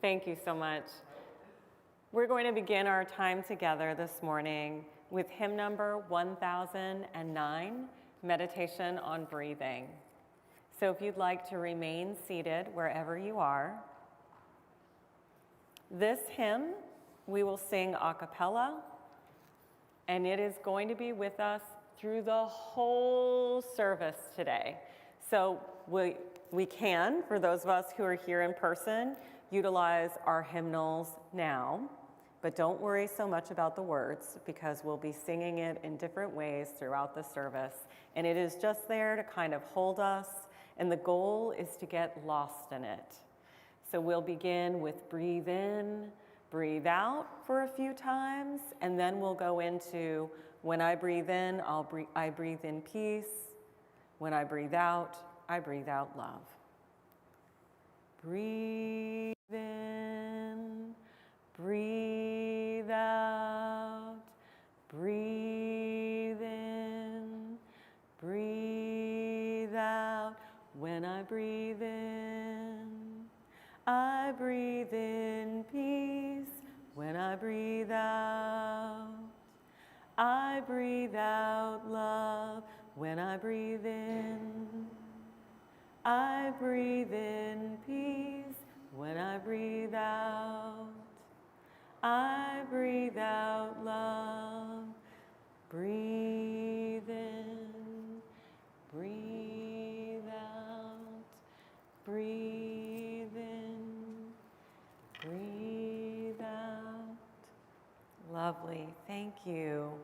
Thank you so much. We're going to begin our time together this morning with hymn number 1009, Meditation on Breathing. So if you'd like to remain seated wherever you are. This hymn we will sing a cappella, and it is going to be with us through the whole service today. So we can, for those of us who are here in person, utilize our hymnals now, but don't worry so much about the words because we'll be singing it in different ways throughout the service. And it is just there to kind of hold us, and the goal is to get lost in it. So we'll begin with breathe in, breathe out for a few times, and then we'll go into when I breathe in, I breathe in peace. When I breathe out love. Breathe in, breathe out, breathe in, breathe out. When I breathe in peace. When I breathe out love. When I breathe in peace. When I breathe out love. Breathe in, breathe out, breathe in, breathe out. Lovely, thank you.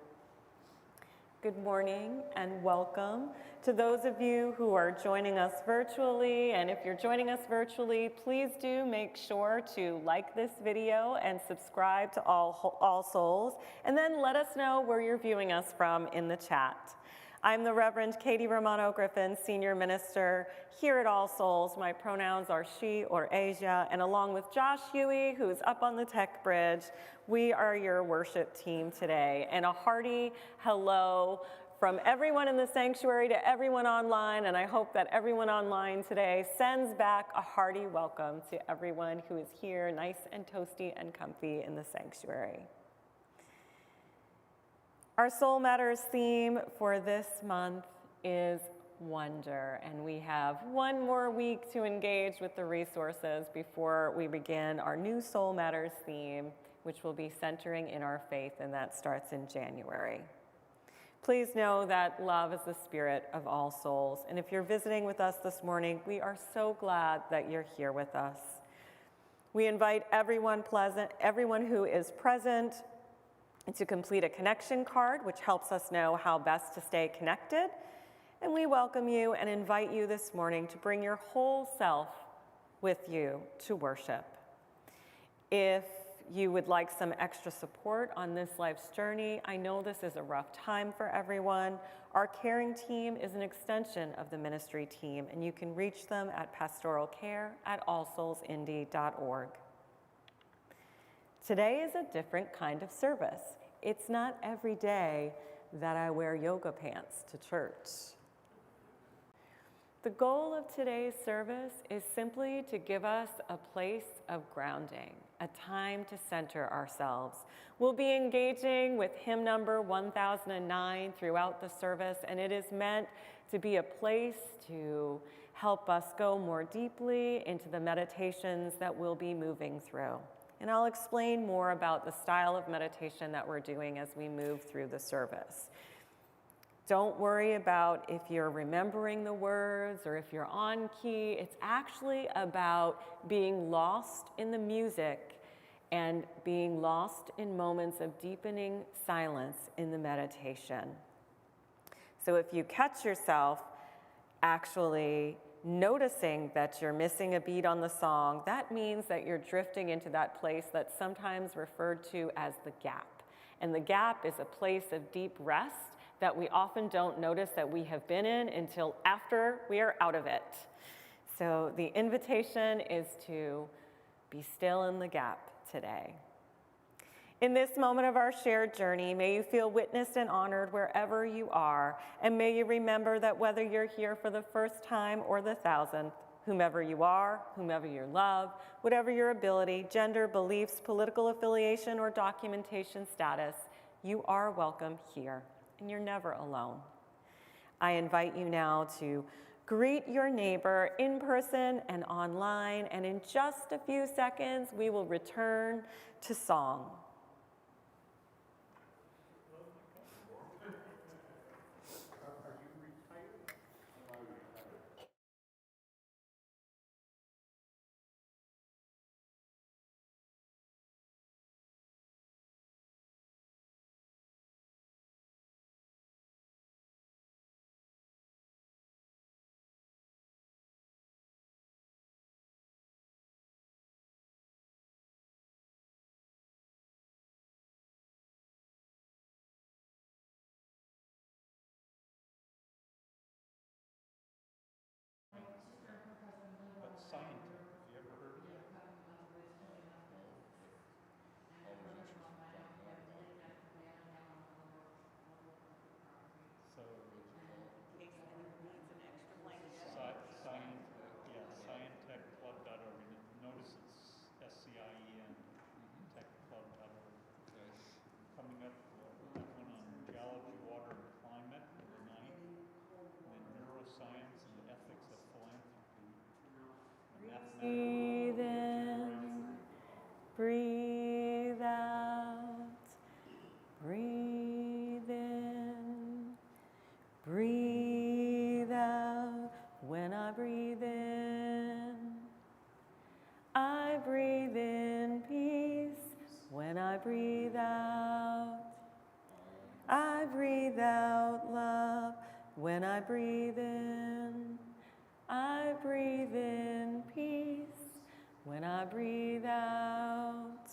Good morning and welcome to those of you who are joining us virtually. And if you're joining us virtually, please do make sure to like this video and subscribe to All Souls, and then let us know where you're viewing us from in the chat. I'm the Reverend Katie Romano Griffin, Senior Minister here at All Souls. My pronouns are she or Asia, and along with Josh Huey, who's up on the tech bridge, we are your worship team today. And a hearty hello from everyone in the sanctuary to everyone online, and I hope that everyone online today sends back a hearty welcome to everyone who is here nice and toasty and comfy in the sanctuary. Our Soul Matters theme for this month is wonder, and we have one more week to engage with the resources before we begin our new Soul Matters theme, which will be centering in our faith, and that starts in January. Please know that love is the spirit of all souls, and if you're visiting with us this morning, we are so glad that you're here with us. We invite everyone who is present to complete a connection card, which helps us know how best to stay connected. And we welcome you and invite you this morning to bring your whole self with you to worship. If you would like some extra support on this life's journey, I know this is a rough time for everyone. Our caring team is an extension of the ministry team, and you can reach them at pastoralcare@allsoulsindy.org. Today is a different kind of service. It's not every day that I wear yoga pants to church. The goal of today's service is simply to give us a place of grounding, a time to center ourselves. We'll be engaging with hymn number 1009 throughout the service, and it is meant to be a place to help us go more deeply into the meditations that we'll be moving through. And I'll explain more about the style of meditation that we're doing as we move through the service. Don't worry about if you're remembering the words or if you're on key. It's actually about being lost in the music and being lost in moments of deepening silence in the meditation. So if you catch yourself actually noticing that you're missing a beat on the song, that means that you're drifting into that place that's sometimes referred to as the gap. And the gap is a place of deep rest that we often don't notice that we have been in until after we are out of it. So the invitation is to be still in the gap today. In this moment of our shared journey, may you feel witnessed and honored wherever you are, and may you remember that whether you're here for the first time or the 1,000th, Whomever you are, whomever you love, whatever your ability, gender, beliefs, political affiliation, or documentation status, you are welcome here, and you're never alone. I invite you now to greet your neighbor in person and online, and in just a few seconds, we will return to song. Scientechclub.org. Notice it's SCIEN, techclub.org. Coming up, that one on geology, water, and climate on the 9th, and then neuroscience and ethics of philanthropy. Breathe in, breathe out, breathe in, breathe out. When I breathe in, I breathe in peace. When I breathe out, I breathe out love. When I breathe in, I breathe in peace. When I breathe out,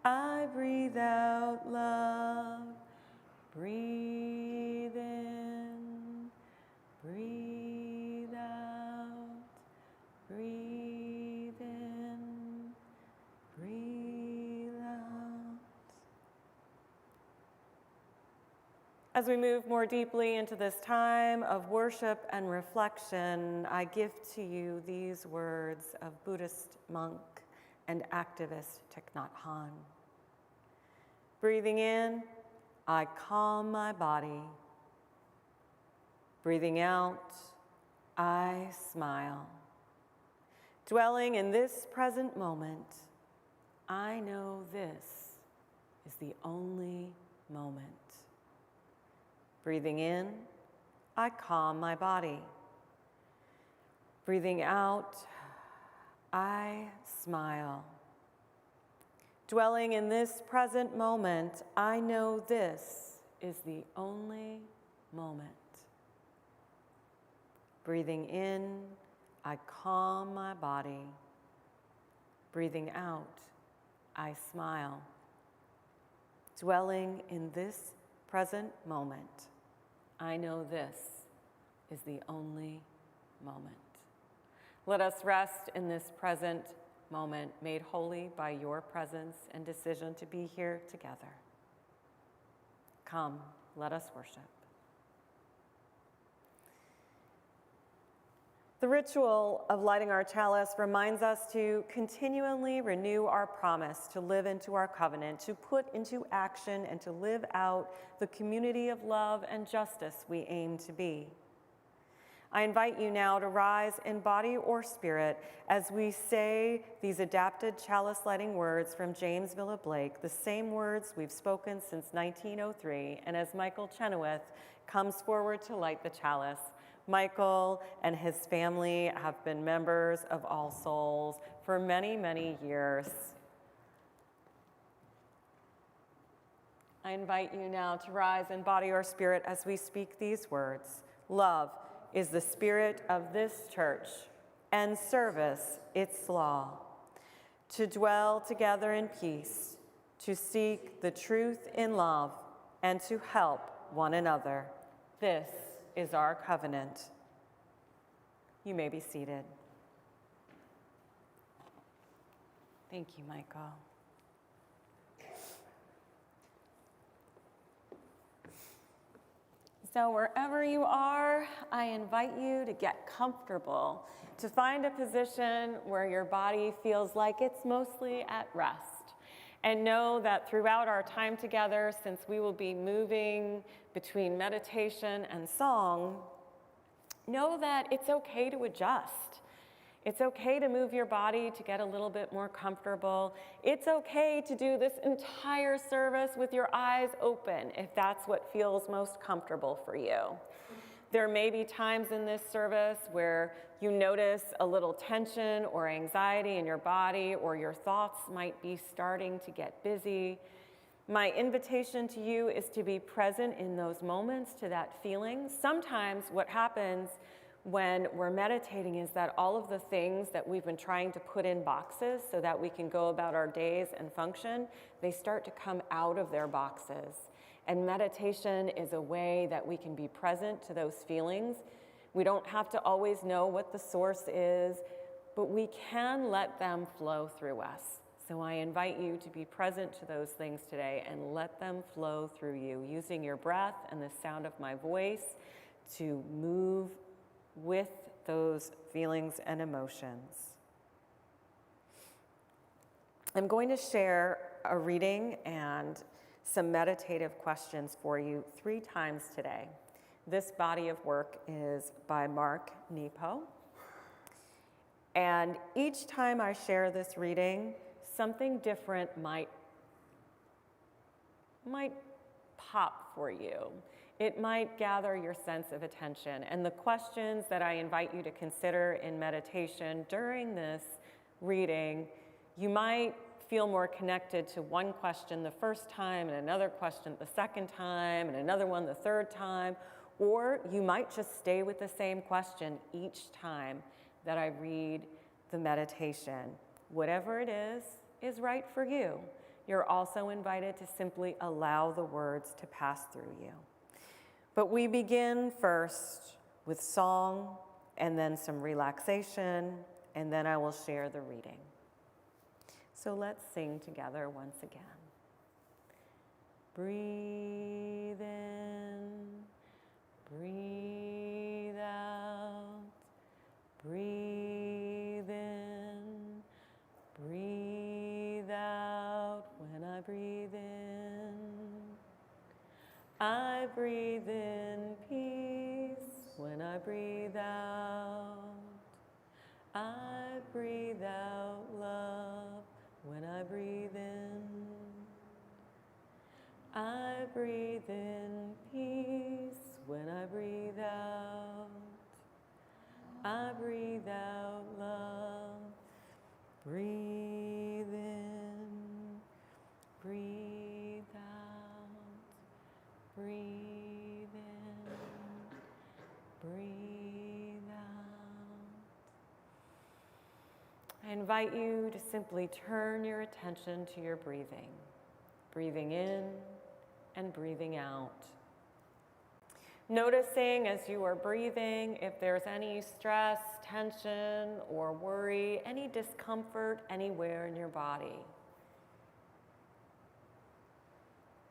I breathe out love. Breathe in, breathe out, breathe in, breathe out. As we move more deeply into this time of worship and reflection, I give to you these words of Buddhist monk and activist Thich Nhat Hanh. Breathing in, I calm my body. Breathing out, I smile. Dwelling in this present moment, I know this is the only moment. Breathing in, I calm my body. Breathing out, I smile. Dwelling in this present moment, I know this is the only moment. Breathing in, I calm my body. Breathing out, I smile. Dwelling in this present moment, I know this is the only moment. Let us rest in this present moment, made holy by your presence and decision to be here together. Come, let us worship. The ritual of lighting our chalice reminds us to continually renew our promise to live into our covenant, to put into action and to live out the community of love and justice we aim to be. I invite you now to rise in body or spirit as we say these adapted chalice lighting words from James Villa Blake, the same words we've spoken since 1903, and as Michael Chenoweth comes forward to light the chalice. Michael and his family have been members of All Souls for many, many years. I invite you now to rise in body or spirit as we speak these words. Love is the spirit of this church, and service its law. To dwell together in peace, to seek the truth in love, and to help one another. This is our covenant. You may be seated. Thank you, Michael. So wherever you are, I invite you to get comfortable, to find a position where your body feels like it's mostly at rest. And know that throughout our time together, since we will be moving between meditation and song, know that it's okay to adjust. It's okay to move your body to get a little bit more comfortable. It's okay to do this entire service with your eyes open if that's what feels most comfortable for you. There may be times in this service where you notice a little tension or anxiety in your body, or your thoughts might be starting to get busy. My invitation to you is to be present in those moments, to that feeling. Sometimes what happens when we're meditating is that all of the things that we've been trying to put in boxes so that we can go about our days and function, they start to come out of their boxes. And meditation is a way that we can be present to those feelings. We don't have to always know what the source is, but we can let them flow through us. So I invite you to be present to those things today and let them flow through you, using your breath and the sound of my voice to move with those feelings and emotions. I'm going to share a reading and some meditative questions for you 3 times today. This body of work is by Mark Nepo. And each time I share this reading, something different might pop for you. It might gather your sense of attention. And the questions that I invite you to consider in meditation during this reading, you might feel more connected to one question the first time and another question the second time and another one the third time, or you might just stay with the same question each time that I read the meditation. Whatever it is right for you. You're also invited to simply allow the words to pass through you. But we begin first with song, and then some relaxation, and then I will share the reading. So let's sing together once again. Breathe in, breathe out, breathe in, breathe out. When I breathe in, I breathe in peace. When I breathe out, I breathe out love. When I breathe in, I breathe in peace. When I breathe out, I breathe out love. Breathe in, breathe out, breathe in, breathe out. I invite you to simply turn your attention to your breathing, breathing in and breathing out. Noticing as you are breathing if there's any stress, tension, or worry, any discomfort anywhere in your body.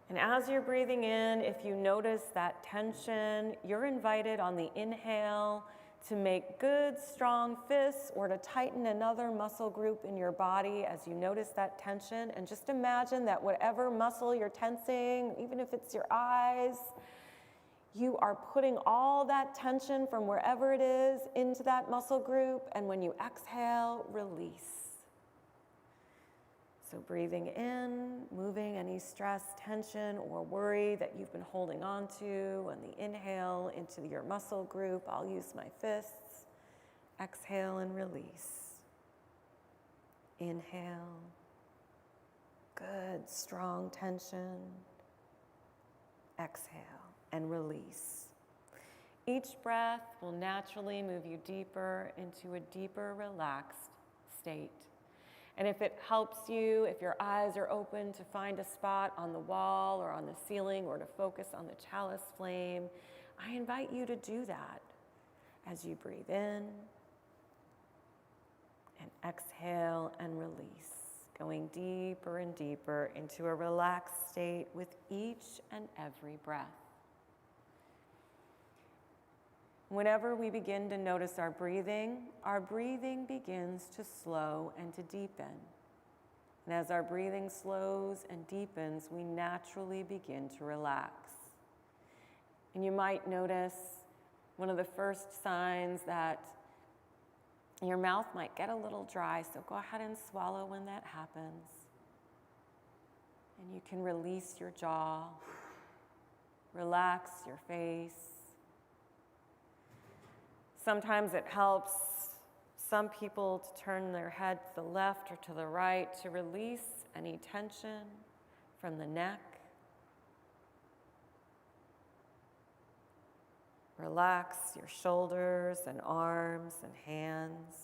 And as you're breathing in, if you notice that tension, you're invited on the inhale to make good, strong fists or to tighten another muscle group in your body as you notice that tension. And just imagine that whatever muscle you're tensing, even if it's your eyes, you are putting all that tension from wherever it is into that muscle group. And when you exhale, release. So breathing in, moving any stress, tension, or worry that you've been holding on to, and the inhale into your muscle group. I'll use my fists. Exhale and release. Inhale. Good, strong tension. Exhale and release. Each breath will naturally move you deeper into a deeper, relaxed state. And if it helps you, if your eyes are open, to find a spot on the wall or on the ceiling or to focus on the chalice flame, I invite you to do that as you breathe in and exhale and release, going deeper and deeper into a relaxed state with each and every breath. Whenever we begin to notice our breathing begins to slow and to deepen. And as our breathing slows and deepens, we naturally begin to relax. And you might notice one of the first signs that your mouth might get a little dry, so go ahead and swallow when that happens. And you can release your jaw, relax your face. Sometimes it helps some people to turn their head to the left or to the right to release any tension from the neck. Relax your shoulders and arms and hands.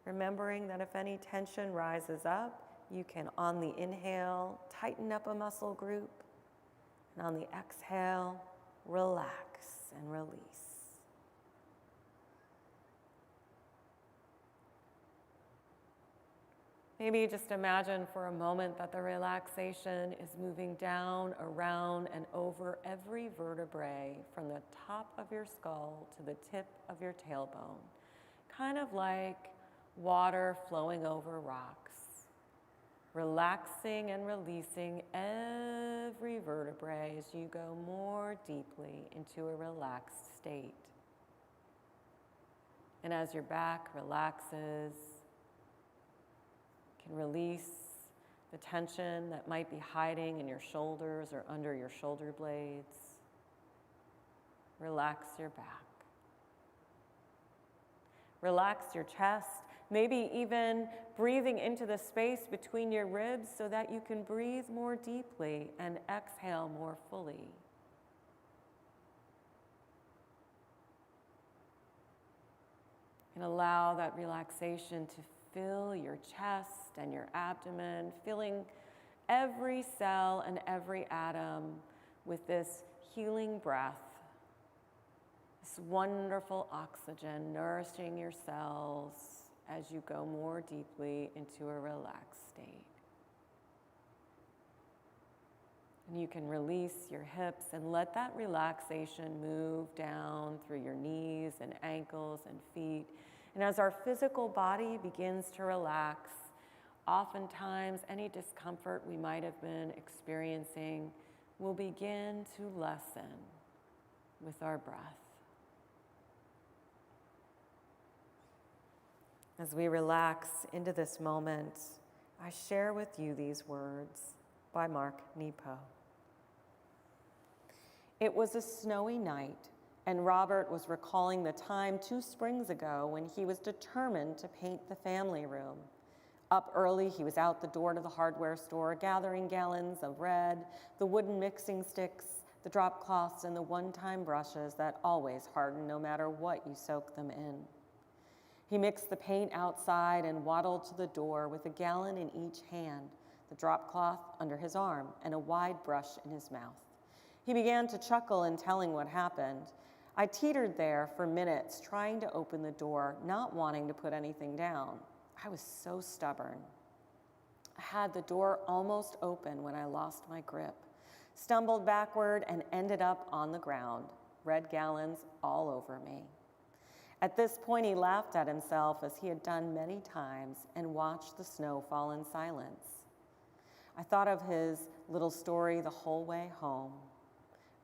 Remembering that if any tension rises up, you can, on the inhale, tighten up a muscle group, and on the exhale, relax and release. Maybe just imagine for a moment that the relaxation is moving down, around, and over every vertebrae from the top of your skull to the tip of your tailbone, kind of like water flowing over rocks, relaxing and releasing every vertebrae as you go more deeply into a relaxed state. And as your back relaxes, you can release the tension that might be hiding in your shoulders or under your shoulder blades. Relax your back. Relax your chest. Maybe even breathing into the space between your ribs so that you can breathe more deeply and exhale more fully. And allow that relaxation to fill your chest and your abdomen, filling every cell and every atom with this healing breath, this wonderful oxygen nourishing your cells as you go more deeply into a relaxed state. And you can release your hips and let that relaxation move down through your knees and ankles and feet. And as our physical body begins to relax, oftentimes any discomfort we might have been experiencing will begin to lessen with our breath. As we relax into this moment, I share with you these words by Mark Nepo. It was a snowy night, and Robert was recalling the time 2 springs ago when he was determined to paint the family room. Up early, he was out the door to the hardware store, gathering gallons of red, the wooden mixing sticks, the drop cloths, and the one-time brushes that always harden no matter what you soak them in. He mixed the paint outside and waddled to the door with a gallon in each hand, the drop cloth under his arm, and a wide brush in his mouth. He began to chuckle in telling what happened. I teetered there for minutes, trying to open the door, not wanting to put anything down. I was so stubborn. I had the door almost open when I lost my grip, stumbled backward, and ended up on the ground, red gallons all over me. At this point, he laughed at himself as he had done many times and watched the snow fall in silence. I thought of his little story the whole way home.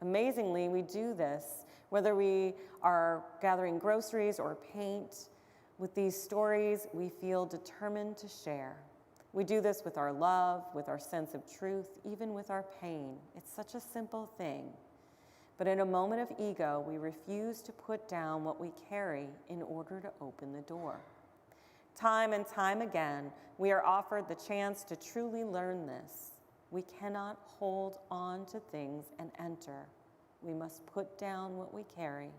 Amazingly, we do this, whether we are gathering groceries or paint. With these stories, we feel determined to share. We do this with our love, with our sense of truth, even with our pain. It's such a simple thing. But in a moment of ego, we refuse to put down what we carry in order to open the door. Time and time again, we are offered the chance to truly learn this. We cannot hold on to things and enter. We must put down what we carry,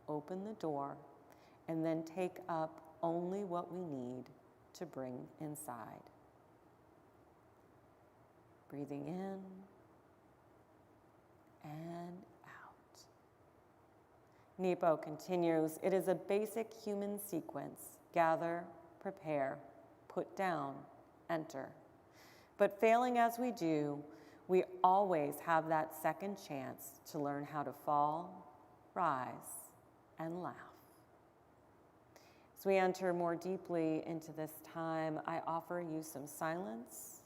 open the door, and then take up only what we need to bring inside. Breathing in and out. Nepo continues, it is a basic human sequence: gather, prepare, put down, enter. But failing as we do, We always have that second chance to learn how to fall, rise, and laugh. As we enter more deeply into this time, I offer you some silence,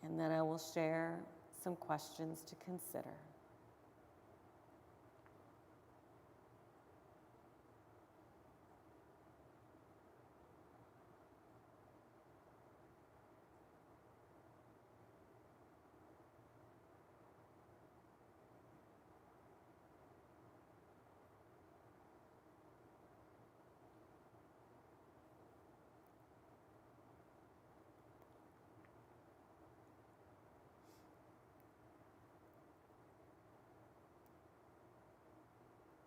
and then I will share some questions to consider.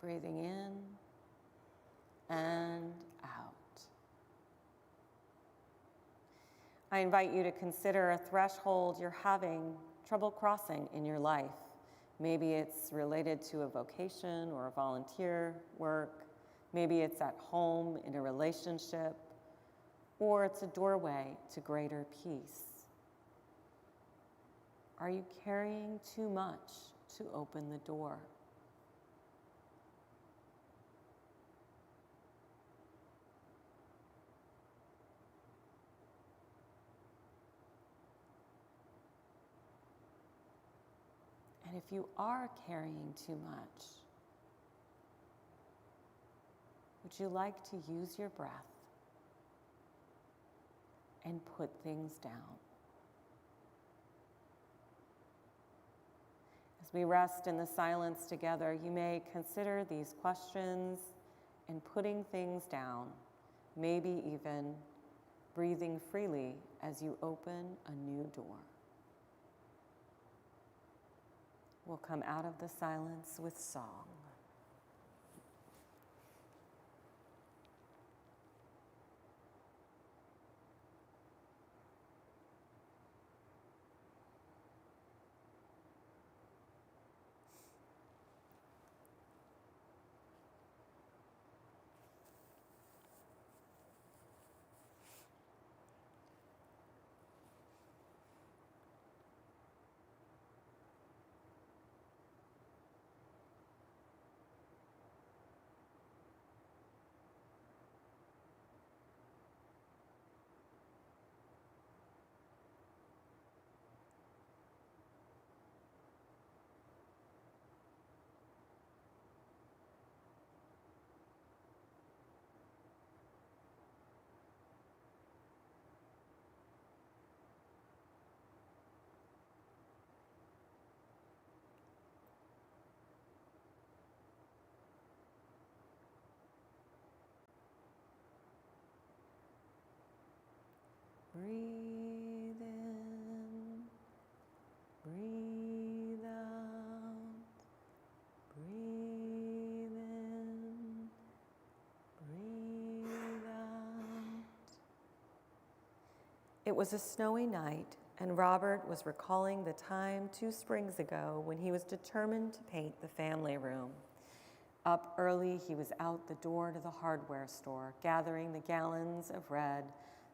Breathing in and out. I invite you to consider a threshold you're having trouble crossing in your life. Maybe it's related to a vocation or a volunteer work. Maybe it's at home in a relationship, or it's a doorway to greater peace. Are you carrying too much to open the door? And if you are carrying too much, would you like to use your breath and put things down? As we rest in the silence together, you may consider these questions and putting things down, maybe even breathing freely as you open a new door. We'll come out of the silence with song. Breathe in, breathe out, breathe in, breathe out. It was a snowy night, and Robert was recalling the time 2 springs ago when he was determined to paint the family room. Up early, he was out the door to the hardware store, gathering the gallons of red,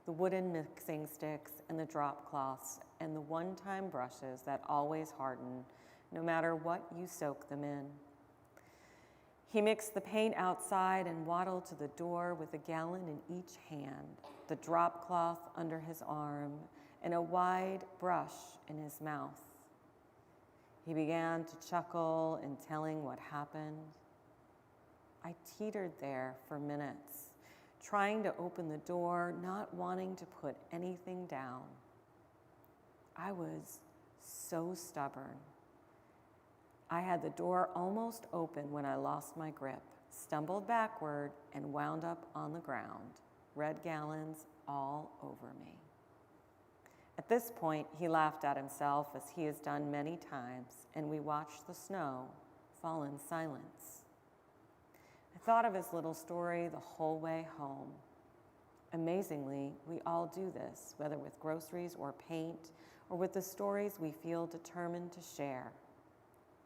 the wooden mixing sticks and the drop cloths and the one-time brushes that always harden, no matter what you soak them in. He mixed the paint outside and waddled to the door with a gallon in each hand, the drop cloth under his arm, and a wide brush in his mouth. He began to chuckle in telling what happened. I teetered there for minutes, trying to open the door, not wanting to put anything down. I was so stubborn. I had the door almost open when I lost my grip, stumbled backward, and wound up on the ground, red gallons all over me. At this point, he laughed at himself, as he has done many times, and we watched the snow fall in silence. I thought of his little story the whole way home. Amazingly, we all do this, whether with groceries or paint, or with the stories we feel determined to share.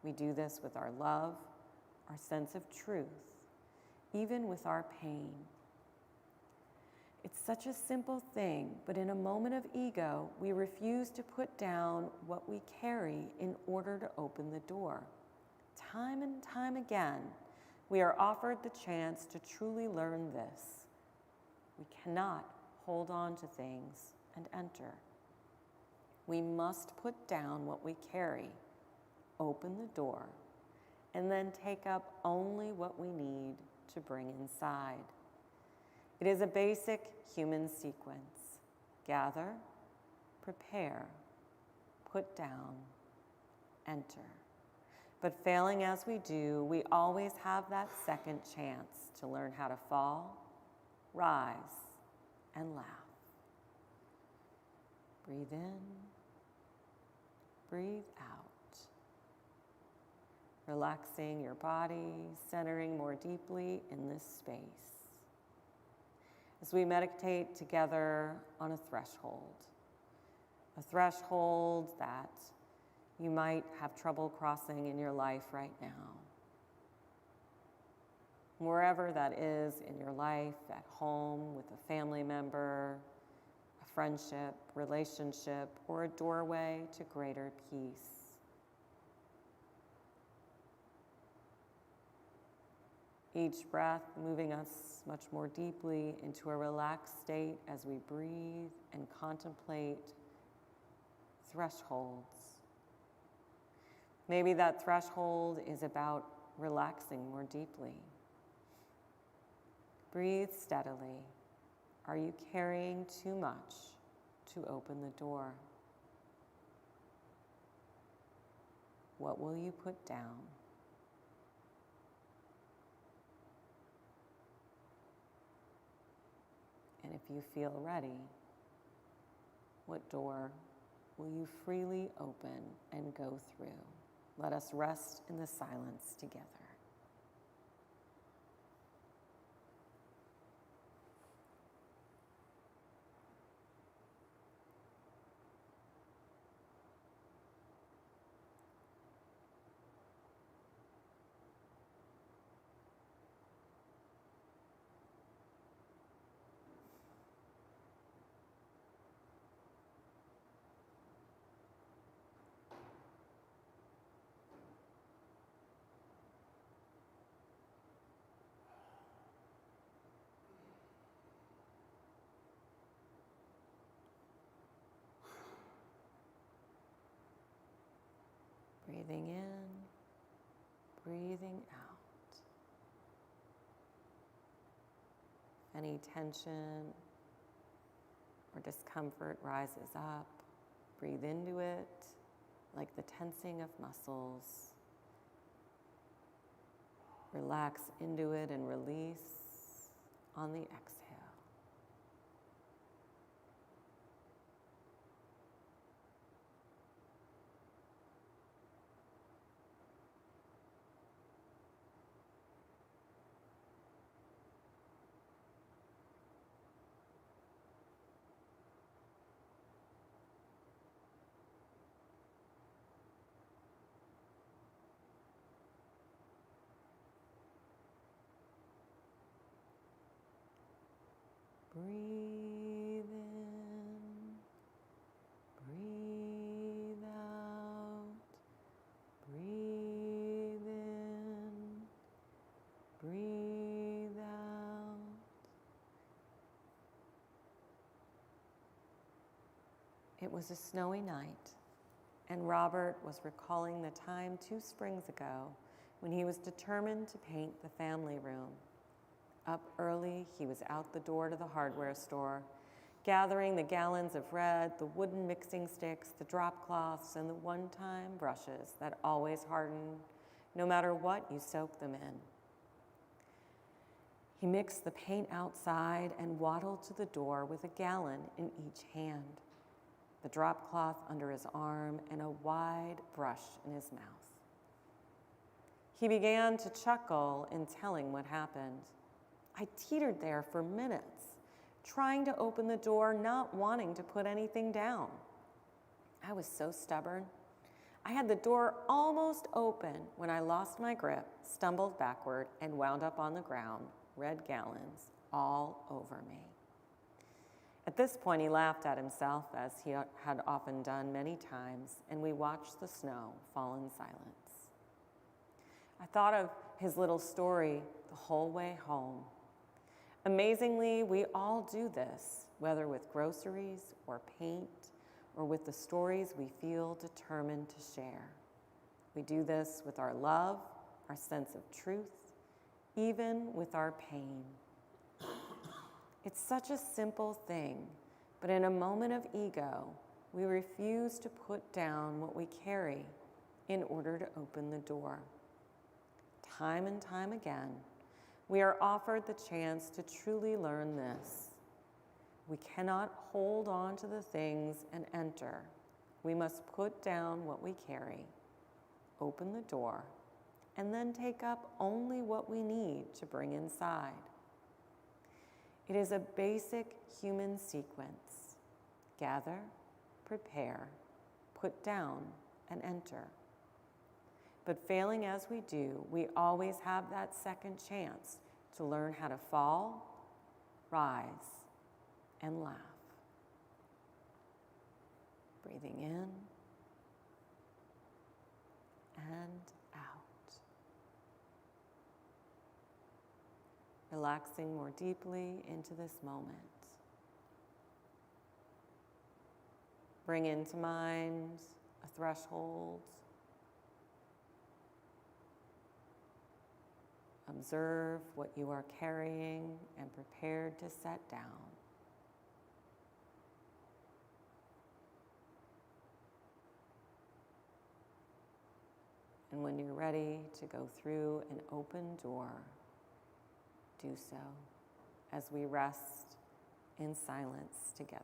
We do this with our love, our sense of truth, even with our pain. It's such a simple thing, but in a moment of ego, we refuse to put down what we carry in order to open the door. Time and time again, we are offered the chance to truly learn this. We cannot hold on to things and enter. We must put down what we carry, open the door, and then take up only what we need to bring inside. It is a basic human sequence. Gather, prepare, put down, enter. But failing as we do, we always have that second chance to learn how to fall, rise, and laugh. Breathe in, breathe out. Relaxing your body, centering more deeply in this space. As we meditate together on a threshold that you might have trouble crossing in your life right now. Wherever that is in your life, at home, with a family member, a friendship, relationship, or a doorway to greater peace. Each breath moving us much more deeply into a relaxed state as we breathe and contemplate thresholds. Maybe that threshold is about relaxing more deeply. Breathe steadily. Are you carrying too much to open the door? What will you put down? And if you feel ready, what door will you freely open and go through? Let us rest in the silence together. Breathing in, breathing out. Any tension or discomfort rises up. Breathe into it like the tensing of muscles. Relax into it and release on the exhale. Breathe in, breathe out, breathe in, breathe out. It was a snowy night, and Robert was recalling the time 2 springs ago when he was determined to paint the family room. Up early, he was out the door to the hardware store, gathering the gallons of red, the wooden mixing sticks, the drop cloths, and the one-time brushes that always harden, no matter what you soak them in. He mixed the paint outside and waddled to the door with a gallon in each hand, the drop cloth under his arm and a wide brush in his mouth. He began to chuckle in telling what happened. I teetered there for minutes, trying to open the door, not wanting to put anything down. I was so stubborn. I had the door almost open when I lost my grip, stumbled backward, and wound up on the ground, red gallons all over me. At this point, he laughed at himself, as he had often done many times, and we watched the snow fall in silence. I thought of his little story the whole way home. Amazingly, we all do this, whether with groceries or paint or with the stories we feel determined to share. We do this with our love, our sense of truth, even with our pain. It's such a simple thing, but in a moment of ego, we refuse to put down what we carry in order to open the door. Time and time again, we are offered the chance to truly learn this. We cannot hold on to the things and enter. We must put down what we carry, open the door, and then take up only what we need to bring inside. It is a basic human sequence: gather, prepare, put down, and enter. But failing as we do, we always have that second chance to learn how to fall, rise, and laugh. Breathing in and out. Relaxing more deeply into this moment. Bring into mind a threshold. Observe what you are carrying and prepared to set down. And when you're ready to go through an open door, do so as we rest in silence together.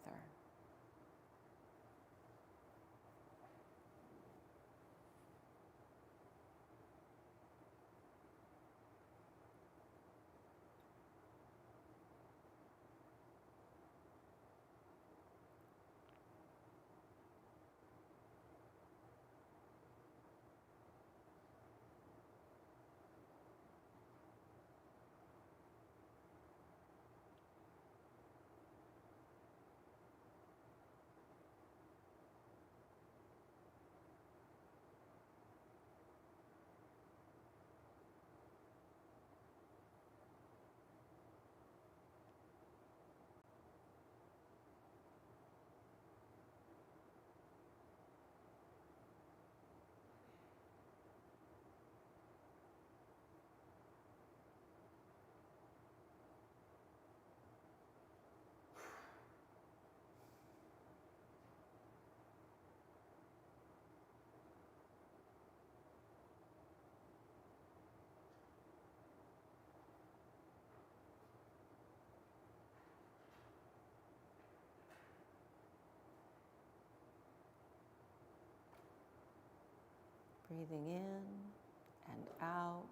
Breathing in and out,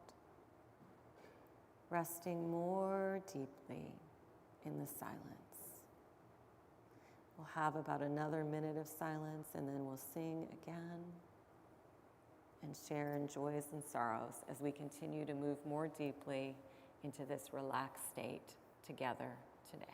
resting more deeply in the silence. We'll have about another minute of silence, and then we'll sing again and share in joys and sorrows as we continue to move more deeply into this relaxed state together today.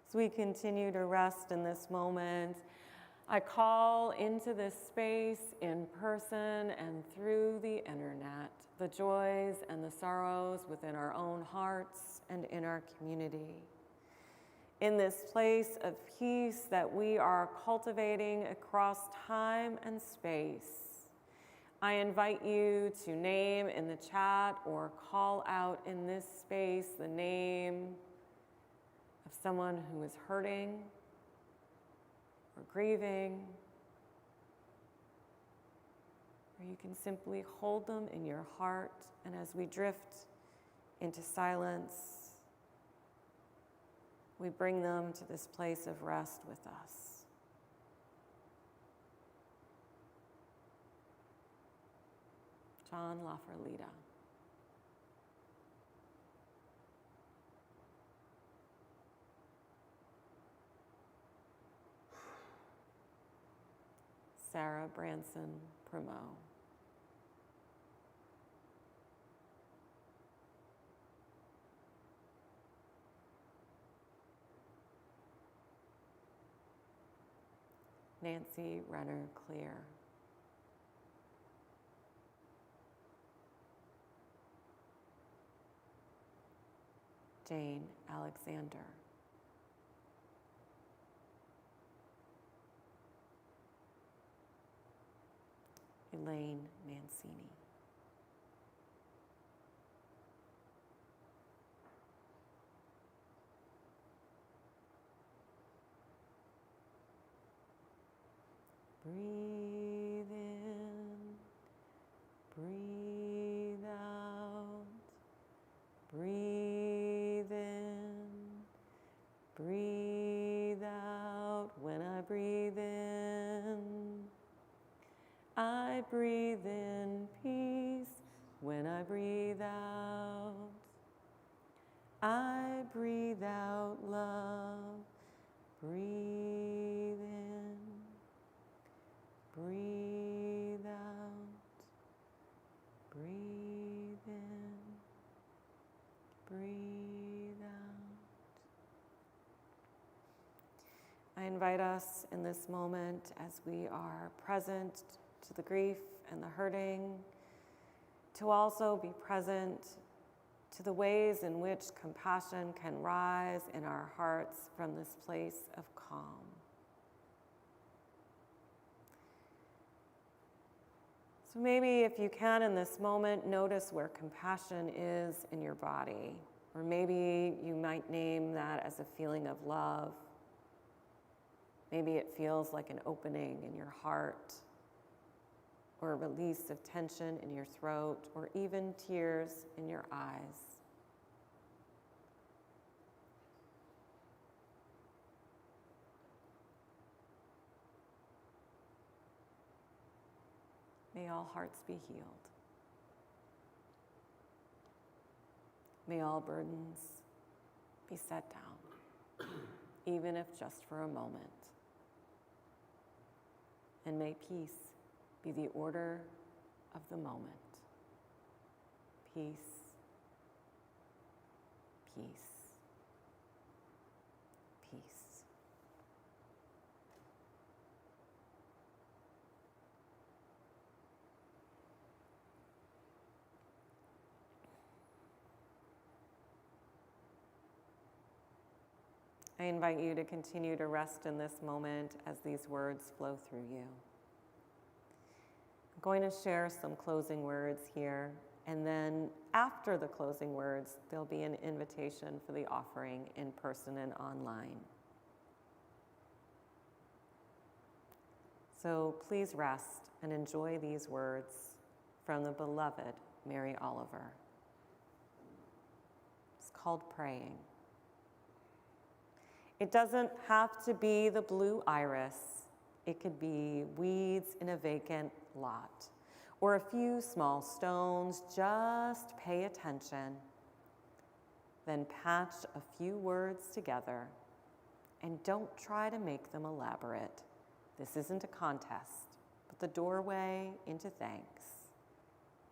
As we continue to rest in this moment, I call into this space in person and through the internet, the joys and the sorrows within our own hearts and in our community. In this place of peace that we are cultivating across time and space, I invite you to name in the chat or call out in this space the name of someone who is hurting or grieving, or you can simply hold them in your heart, and as we drift into silence, we bring them to this place of rest with us. John LaFerlita. Sarah Branson Primo. Nancy Renner Clear. Jane Alexander. Elaine Mancini. Breathe in, breathe out, breathe in, breathe out. When I breathe in, I breathe in peace. When I breathe out, I breathe out love. Breathe in, breathe out, breathe in, breathe out. I invite us in this moment, as we are present to the grief and the hurting, to also be present to the ways in which compassion can rise in our hearts from this place of calm. So maybe if you can in this moment, notice where compassion is in your body, or maybe you might name that as a feeling of love. Maybe it feels like an opening in your heart, or a release of tension in your throat, or even tears in your eyes. May all hearts be healed. May all burdens be set down, even if just for a moment. And may peace be the order of the moment. Peace, peace, peace. I invite you to continue to rest in this moment as these words flow through you. I'm going to share some closing words here, and then after the closing words, there'll be an invitation for the offering in person and online. So please rest and enjoy these words from the beloved Mary Oliver. It's called Praying. It doesn't have to be the blue iris. It could be weeds in a vacant lot, or a few small stones. Just pay attention. Then patch a few words together, and don't try to make them elaborate. This isn't a contest, but the doorway into thanks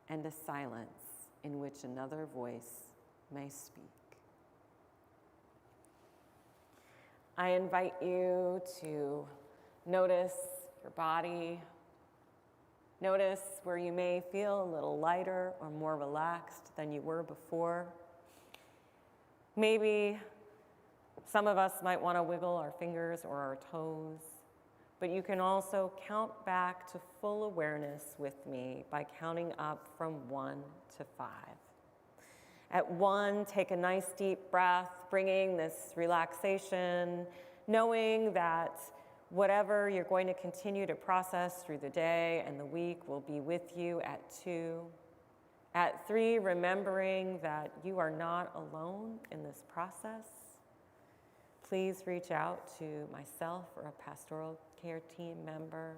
and a silence in which another voice may speak. I invite you to notice your body. Notice where you may feel a little lighter or more relaxed than you were before. Maybe some of us might want to wiggle our fingers or our toes, but you can also count back to full awareness with me by counting up from 1 to 5. At 1, take a nice deep breath, bringing this relaxation, knowing that whatever you're going to continue to process through the day and the week will be with you at 2. At 3, remembering that you are not alone in this process. Please reach out to myself or a pastoral care team member.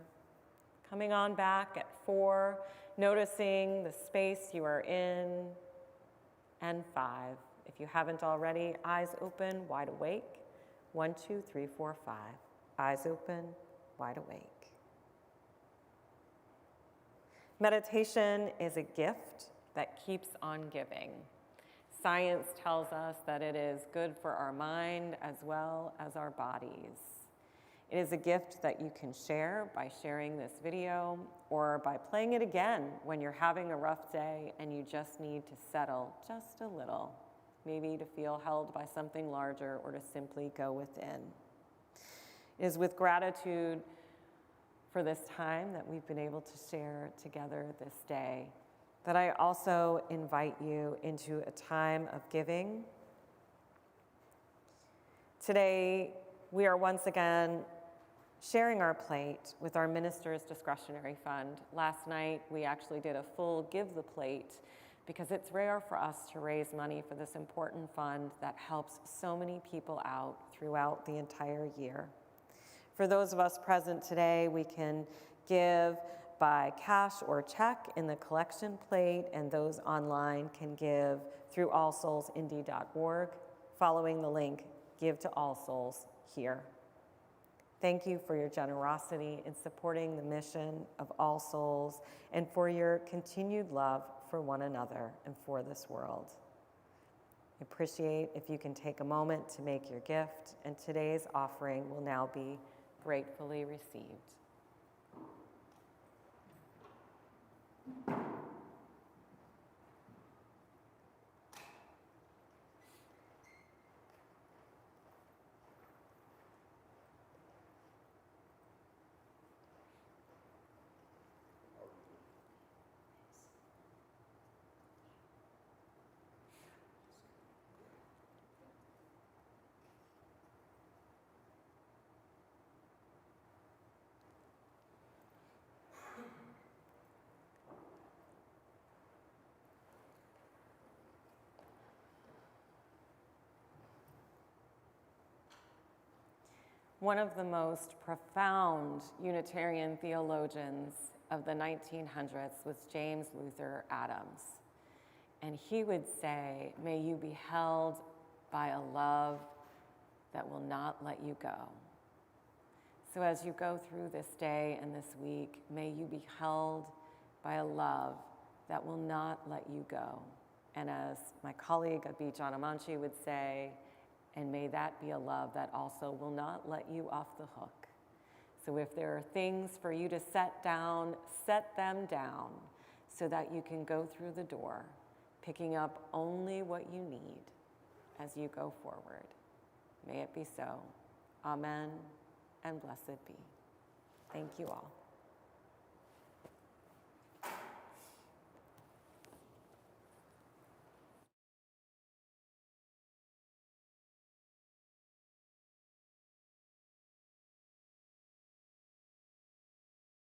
Coming on back at 4, noticing the space you are in. And 5, if you haven't already, eyes open, wide awake. 1, 2, 3, 4, 5. Eyes open, wide awake. Meditation is a gift that keeps on giving. Science tells us that it is good for our mind as well as our bodies. It is a gift that you can share by sharing this video or by playing it again when you're having a rough day and you just need to settle just a little, maybe to feel held by something larger or to simply go within. It is with gratitude for this time that we've been able to share together this day that I also invite you into a time of giving. Today, we are once again sharing our plate with our Minister's Discretionary Fund. Last night, we actually did a full Give the Plate because it's rare for us to raise money for this important fund that helps so many people out throughout the entire year. For those of us present today, we can give by cash or check in the collection plate, and those online can give through allsoulsindy.org, following the link, Give to All Souls here. Thank you for your generosity in supporting the mission of All Souls and for your continued love for one another and for this world. I appreciate if you can take a moment to make your gift, and today's offering will now be gratefully received. One of the most profound Unitarian theologians of the 1900s was James Luther Adams. And he would say, may you be held by a love that will not let you go. So as you go through this day and this week, may you be held by a love that will not let you go. And as my colleague Abhi Janamanchi would say, and may that be a love that also will not let you off the hook. So if there are things for you to set down, set them down so that you can go through the door, picking up only what you need as you go forward. May it be so. Amen, and blessed be. Thank you all.